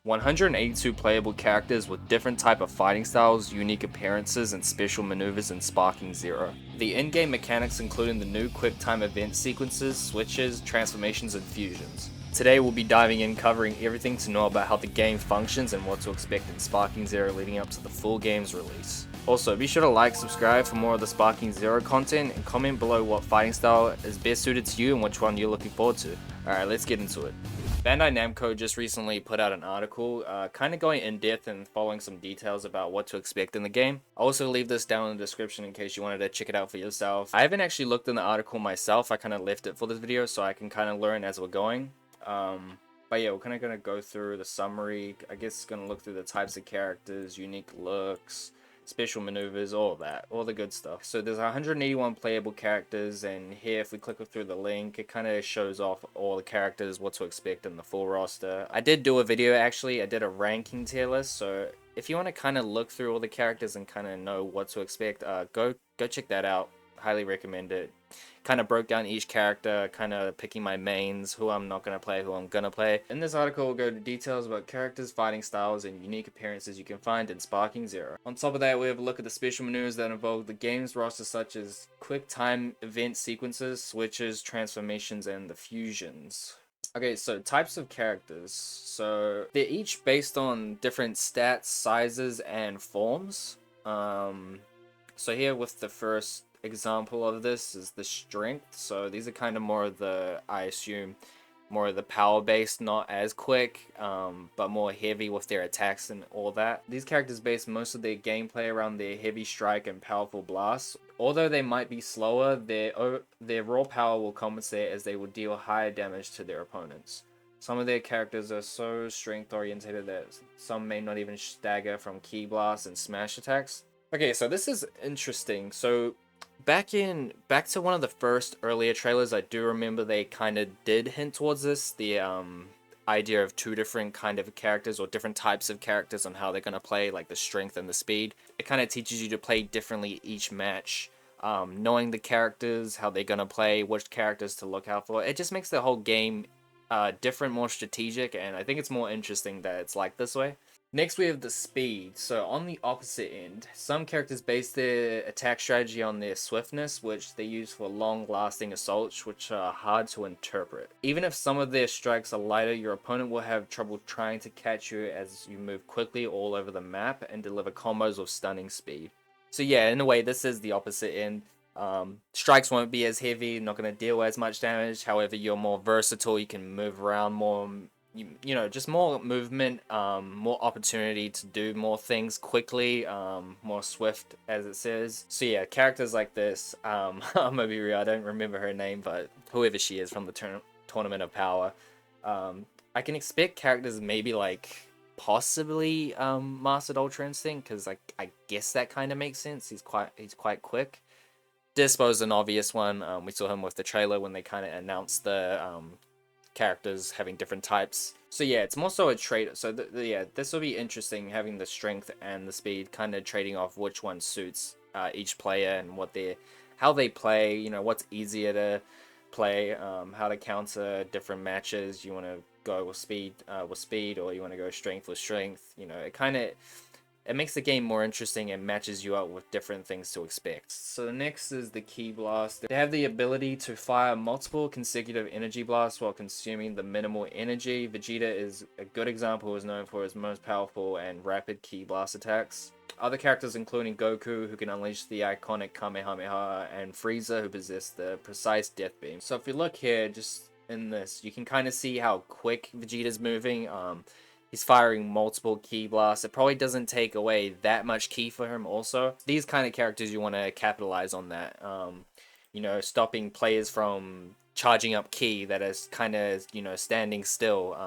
182 playable characters with different type of fighting styles, unique appearances, and special maneuvers in Sparking Zero. The in-game mechanics including the new quick time event sequences, switches, transformations, and fusions. Today we'll be diving in covering everything to know about how the game functions and what to expect in Sparking Zero leading up to the full game's release. Also, be sure to like, subscribe for more of the Sparking Zero content, and comment below what fighting style is best suited to you and which one you're looking forward to. Alright, let's get into it. Bandai Namco just recently put out an article kind of going in depth and following some details about what to expect in the game. I'll also leave this down in the description in case you wanted to check it out for yourself. I haven't actually looked in the article myself, I kind of left it for this video so I can kind of learn as we're going. But yeah, we're kind of going to go through the summary. I guess going to look through the types of characters, unique looks, special maneuvers, all of that, all the good stuff. So there's 181 playable characters, and here if we click through the link, it kind of shows off all the characters, what to expect in the full roster. I did do a video actually, I did a ranking tier list, so if you want to kind of look through all the characters and kind of know what to expect, go check that out. Highly recommend it. Kind of broke down each character, kind of picking my mains, who I'm not going to play, who I'm going to play. In this article, we'll go to details about characters, fighting styles, and unique appearances you can find in Sparking Zero. On top of that, we have a look at the special maneuvers that involve the game's roster, such as quick time event sequences, switches, transformations, and the fusions. Okay, so types of characters. So they're each based on different stats, sizes, and forms. So here with the first example of this is the strength. So these are kind of more of the, I assume, more of the power based, not as quick, but more heavy with their attacks and all that. These characters base most of their gameplay around their heavy strike and powerful blasts. Although they might be slower, their raw power will compensate as they will deal higher damage to their opponents. Some of their characters are so strength oriented that some may not even stagger from ki blasts and smash attacks. Okay, so this is interesting. So back to one of the first earlier trailers, I do remember they kind of did hint towards this, the idea of two different kind of characters or different types of characters on how they're going to play, like the strength and the speed. It kind of teaches you to play differently each match, knowing the characters, how they're going to play, which characters to look out for. It just makes the whole game different, more strategic, and I think it's more interesting that it's like this way. Next we have the speed. So on the opposite end, some characters base their attack strategy on their swiftness, which they use for long-lasting assaults, which are hard to interpret. Even if some of their strikes are lighter, your opponent will have trouble trying to catch you as you move quickly all over the map and deliver combos with stunning speed. So yeah, in a way, this is the opposite end. Strikes won't be as heavy, not going to deal as much damage. However, you're more versatile, you can move around more, you know, just more movement, more opportunity to do more things quickly, more swift as it says. So yeah, characters like this, I'm gonna be real, I don't remember her name, but whoever she is from the Tournament of Power, I can expect characters maybe like possibly Mastered Ultra Instinct, because like I guess that kind of makes sense. He's quite quick. Dispo's an obvious one. We saw him with the trailer when they kind of announced the characters having different types. So yeah, it's more so a trade. So yeah, this will be interesting, having the strength and the speed, kind of trading off which one suits each player and how they play. You know, what's easier to play, how to counter different matches. You want to go with speed, or you want to go strength with strength. You know, it makes the game more interesting and matches you up with different things to expect. So the next is the Ki Blast. They have the ability to fire multiple consecutive energy blasts while consuming the minimal energy. Vegeta is a good example, who is known for his most powerful and rapid Ki Blast attacks. Other characters including Goku, who can unleash the iconic Kamehameha, and Frieza, who possess the precise death beam. So if you look here, just in this, you can kind of see how quick Vegeta's moving. He's firing multiple ki blasts. It probably doesn't take away that much ki for him also. These kind of characters, you want to capitalize on that. You know, stopping players from charging up ki that is kind of, you know, standing still,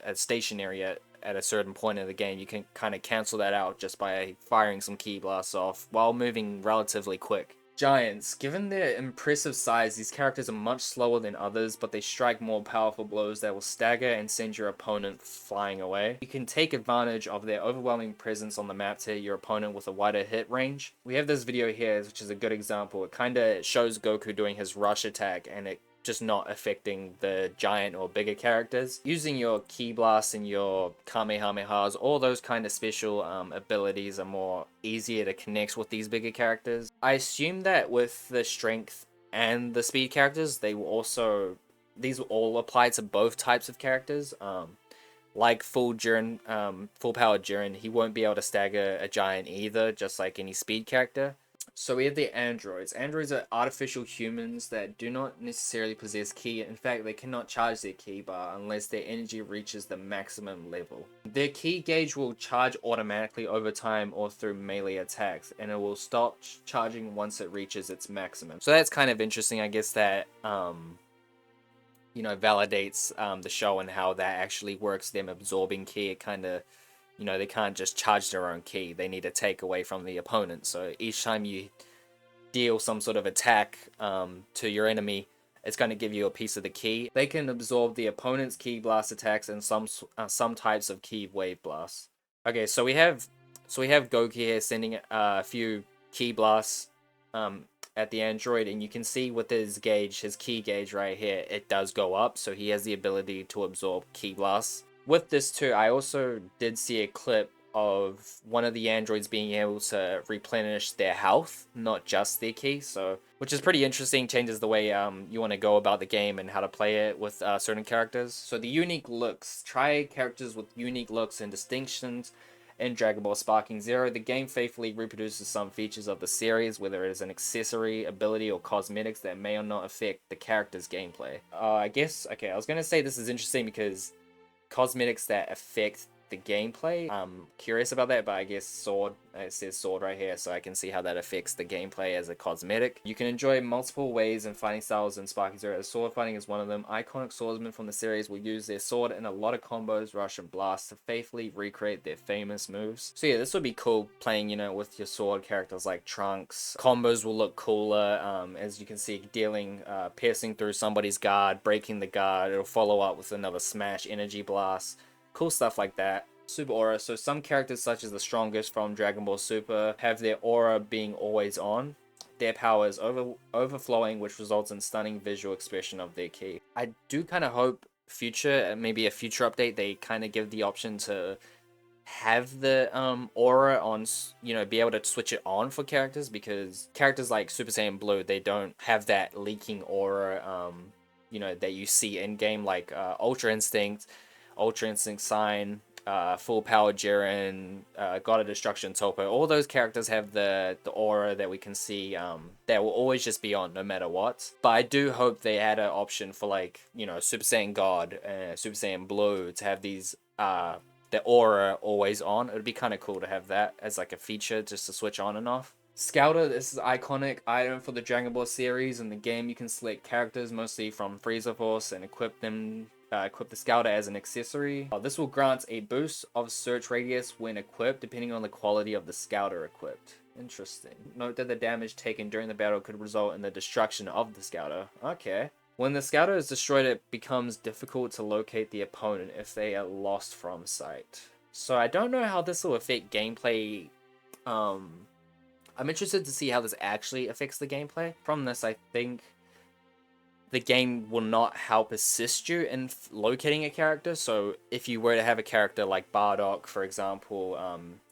at stationary at a certain point in the game. You can kind of cancel that out just by firing some ki blasts off while moving relatively quick. Giants. Given their impressive size, these characters are much slower than others, but they strike more powerful blows that will stagger and send your opponent flying away. You can take advantage of their overwhelming presence on the map to hit your opponent with a wider hit range. We have this video here, which is a good example. It kind of shows Goku doing his rush attack, and it just not affecting the giant or bigger characters. Using your Ki Blast and your Kamehamehas, all those kind of special abilities are more easier to connect with these bigger characters. I assume that with the strength and the speed characters, these will all apply to both types of characters. Like full power Jiren, he won't be able to stagger a giant either, just like any speed character. So we have the androids. Androids are artificial humans that do not necessarily possess ki. In fact, they cannot charge their ki bar unless their energy reaches the maximum level. Their ki gauge will charge automatically over time or through melee attacks, and it will stop charging once it reaches its maximum. So that's kind of interesting, I guess, that validates the show and how that actually works, them absorbing ki. It kind of, they can't just charge their own ki. They need to take away from the opponent. So each time you deal some sort of attack to your enemy, it's going to give you a piece of the ki. They can absorb the opponent's ki blast attacks and some types of ki wave blasts. Okay, so we have Goku here sending a few ki blasts at the android, and you can see with his ki gauge right here, it does go up, so he has the ability to absorb ki blasts. With this too, I also did see a clip of one of the androids being able to replenish their health, not just their ki, so which is pretty interesting. Changes the way you want to go about the game and how to play it with certain characters. So the unique looks. Try characters with unique looks and distinctions. In Dragon Ball Sparking Zero, the game faithfully reproduces some features of the series, whether it is an accessory, ability, or cosmetics that may or not affect the character's gameplay. I was going to say this is interesting because cosmetics that affect the gameplay, I'm curious about that, but I guess sword, it says sword right here, so I can see how that affects the gameplay as a cosmetic. You can enjoy multiple ways and fighting styles in Sparking Zero. Sword fighting is one of them. Iconic swordsmen from the series will use their sword in a lot of combos, rush, and blast to faithfully recreate their famous moves. So yeah, this would be cool playing, with your sword characters like Trunks. Combos will look cooler, as you can see, piercing through somebody's guard, breaking the guard. It'll follow up with another smash energy blast. Cool stuff like that. Super aura. So some characters such as the strongest from Dragon Ball Super have their aura being always on. Their power is overflowing, which results in stunning visual expression of their ki. I do kind of hope maybe a future update, they kind of give the option to have the aura on, be able to switch it on for characters, because characters like Super Saiyan Blue, they don't have that leaking aura that you see in game, like Ultra Instinct Sign, Full Power Jiren, God of Destruction Toppo. All those characters have the aura that we can see that will always just be on no matter what. But I do hope they add an option for, like, Super Saiyan God and Super Saiyan Blue to have these the aura always on. It would be kind of cool to have that as like a feature just to switch on and off. Scouter, this is an iconic item for the Dragon Ball series. In the game, you can select characters mostly from Frieza Force and equip the Scouter as an accessory. This will grant a boost of search radius when equipped, depending on the quality of the Scouter equipped. Interesting. Note that the damage taken during the battle could result in the destruction of the Scouter. Okay. When the Scouter is destroyed, it becomes difficult to locate the opponent if they are lost from sight. So I don't know how this will affect gameplay. I'm interested to see how this actually affects the gameplay. From this, I think the game will not help assist you in locating a character. So if you were to have a character like Bardock, for example,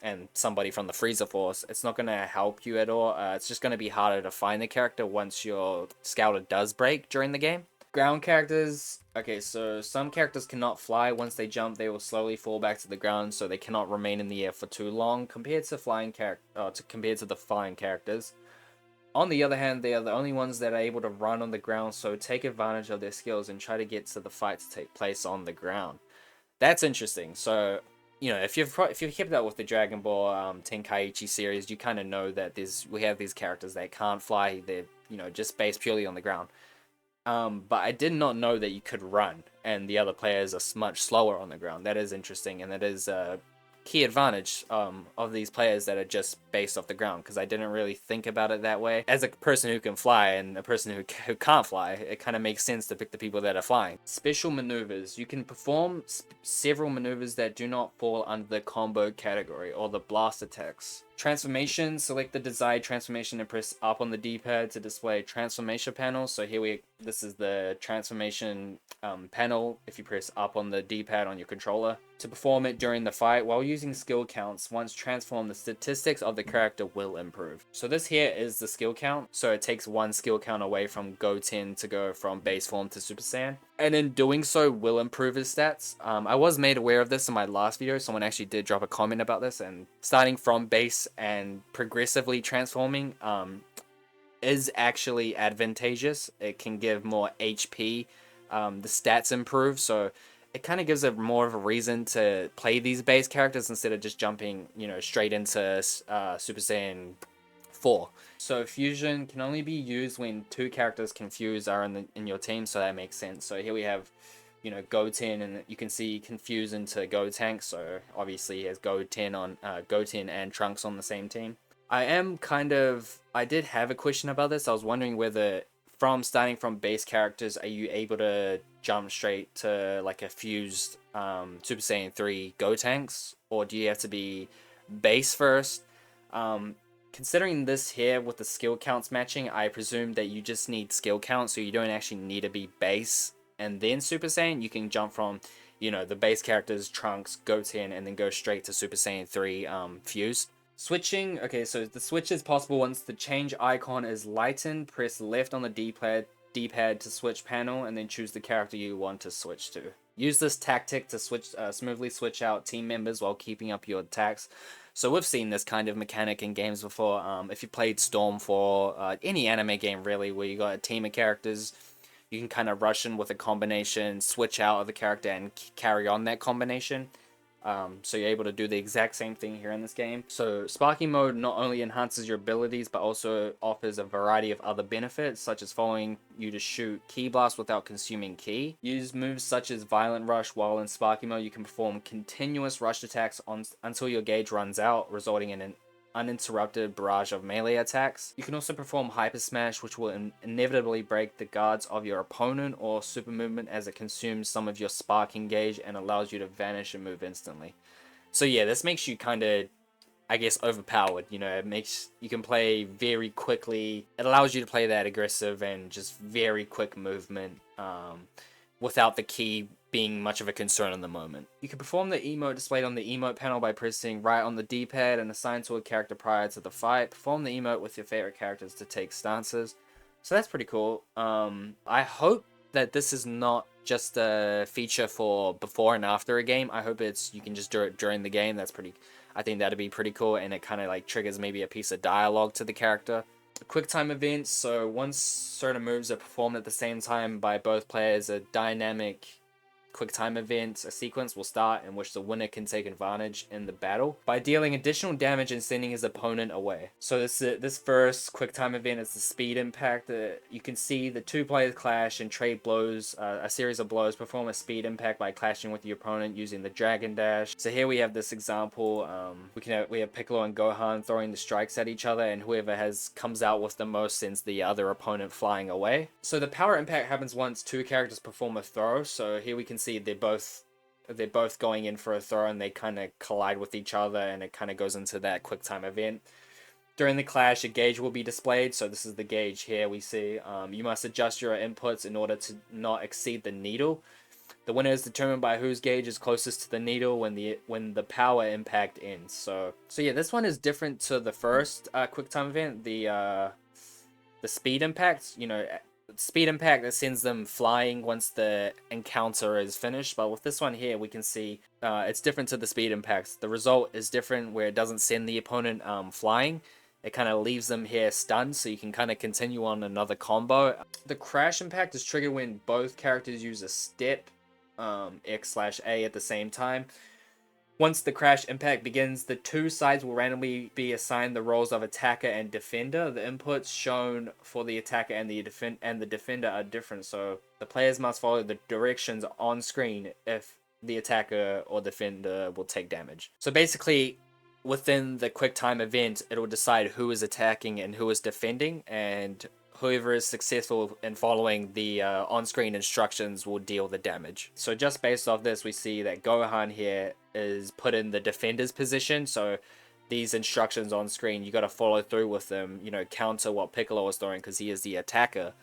and somebody from the Frieza Force, it's not going to help you at all. It's just going to be harder to find the character once your Scouter does break during the game. Ground characters. Okay, so some characters cannot fly. Once they jump, they will slowly fall back to the ground, so they cannot remain in the air for too long compared to the flying characters. On the other hand, they are the only ones that are able to run on the ground, so take advantage of their skills and try to get to the fight to take place on the ground. That's interesting. So, if you've kept up with the Dragon Ball Tenkaichi series, you kind of know that we have these characters that can't fly. They're just based purely on the ground. But I did not know that you could run, and the other players are much slower on the ground. That is interesting, and that is key advantage of these players that are just based off the ground, because I didn't really think about it that way. As a person who can fly and a person who can't fly, it kind of makes sense to pick the people that are flying. Special maneuvers. You can perform several maneuvers that do not fall under the combo category or the blast attacks. Transformation. Select the desired transformation and press up on the D-pad to display transformation panel. So this is the transformation panel if you press up on the D-pad on your controller. To perform it during the fight while using skill counts, once transformed, the statistics of the character will improve. So this here is the skill count. So it takes one skill count away from Go 10 to go from base form to Super Saiyan. And in doing so will improve his stats. I was made aware of this in my last video. Someone actually did drop a comment about this, and starting from base and progressively transforming is actually advantageous. It can give more HP. The stats improve, so it kind of gives it more of a reason to play these base characters instead of just jumping, straight into Super Saiyan 4. So fusion can only be used when two characters can fuse are in your team, so that makes sense. So here we have, Goten, and you can see confuse into Gotenks. So obviously he has Goten and Trunks on the same team. I did have a question about this. I was wondering whether starting from base characters, are you able to jump straight to like a fused Super Saiyan 3 Gotenks, or do you have to be base first? Considering this here with the skill counts matching, I presume that you just need skill counts, so you don't actually need to be base and then Super Saiyan. You can jump from, the base characters, Trunks, Goten, and then go straight to Super Saiyan 3 fused. Switching. Okay, so the switch is possible once the change icon is lightened. Press left on the D-pad to switch panel, and then choose the character you want to switch to. Use this tactic to smoothly switch out team members while keeping up your attacks. So we've seen this kind of mechanic in games before. If you played Storm 4, any anime game really, where you got a team of characters, you can kind of rush in with a combination, switch out of the character, and carry on that combination. So you're able to do the exact same thing here in this game. So sparking mode not only enhances your abilities, but also offers a variety of other benefits, such as following you to shoot ki blast without consuming ki. Use moves such as violent rush. While in sparking mode, you can perform continuous rush attacks until your gauge runs out, resulting in an uninterrupted barrage of melee attacks. You can also perform Hyper Smash, which will inevitably break the guards of your opponent, or Super Movement, as it consumes some of your sparking gauge and allows you to vanish and move instantly. So yeah, this makes you kind of, I guess, overpowered. It makes you can play very quickly. It allows you to play that aggressive and just very quick movement without the ki being much of a concern in the moment. You can perform the emote displayed on the emote panel by pressing right on the D-pad and assign to a character prior to the fight. Perform the emote with your favorite characters to take stances. So that's pretty cool. I hope that this is not just a feature for before and after a game. I hope you can just do it during the game. I think that'd be pretty cool, and it kind of like triggers maybe a piece of dialogue to the character. Quick time events. So once certain moves are performed at the same time by both players, a dynamic quick time event, a sequence will start in which the winner can take advantage in the battle by dealing additional damage and sending his opponent away. So this first quick time event is the speed impact. You can see the two players clash and trade blows, a series of blows. Perform a speed impact by clashing with your opponent using the Dragon Dash. So here we have this example. We have Piccolo and Gohan throwing the strikes at each other, and whoever comes out with the most sends the other opponent flying away. So the power impact happens once two characters perform a throw. So here we can see they're both going in for a throw, and they kind of collide with each other, and it kind of goes into that quick time event. During the clash, a gauge will be displayed. So this is the gauge here we see. You must adjust your inputs in order to not exceed the needle. The winner is determined by whose gauge is closest to the needle when the power impact ends. So yeah, this one is different to the first quick time event, the speed impact. Speed impact that sends them flying once the encounter is finished, but with this one here we can see it's different to the speed impacts. The result is different, where it doesn't send the opponent flying. It kind of leaves them here stunned, so you can kind of continue on another combo. The crash impact is triggered when both characters use a step X/A at the same time. Once the crash impact begins, the two sides will randomly be assigned the roles of attacker and defender. The inputs shown for the attacker and the defender are different, so the players must follow the directions on screen. If the attacker or defender will take damage. So basically, within the quick time event, it will decide who is attacking and who is defending, and whoever is successful in following the on-screen instructions will deal the damage. So just based off this, we see that Gohan here is put in the defender's position, so these instructions on screen, you got to follow through with them, you know, counter what Piccolo is throwing because he is the attacker,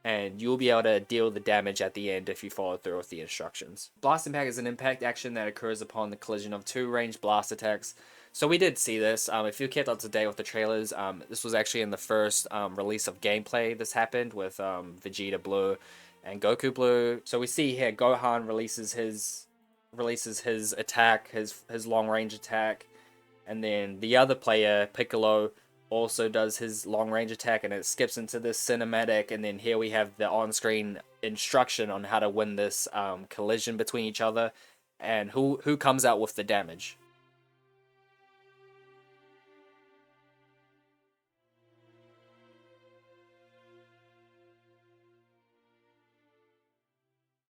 and you'll be able to deal the damage at the end if you follow through with the instructions. Blast Impact is an impact action that occurs upon the collision of two ranged blast attacks. So we did see this. If you kept up to date with the trailers, this was actually in the first release of gameplay. This happened with Vegeta Blue and Goku Blue. So we see here Gohan releases his attack, his long range attack, and then the other player, Piccolo, also does his long range attack, and it skips into this cinematic, and then here we have the on-screen instruction on how to win this collision between each other and who comes out with the damage.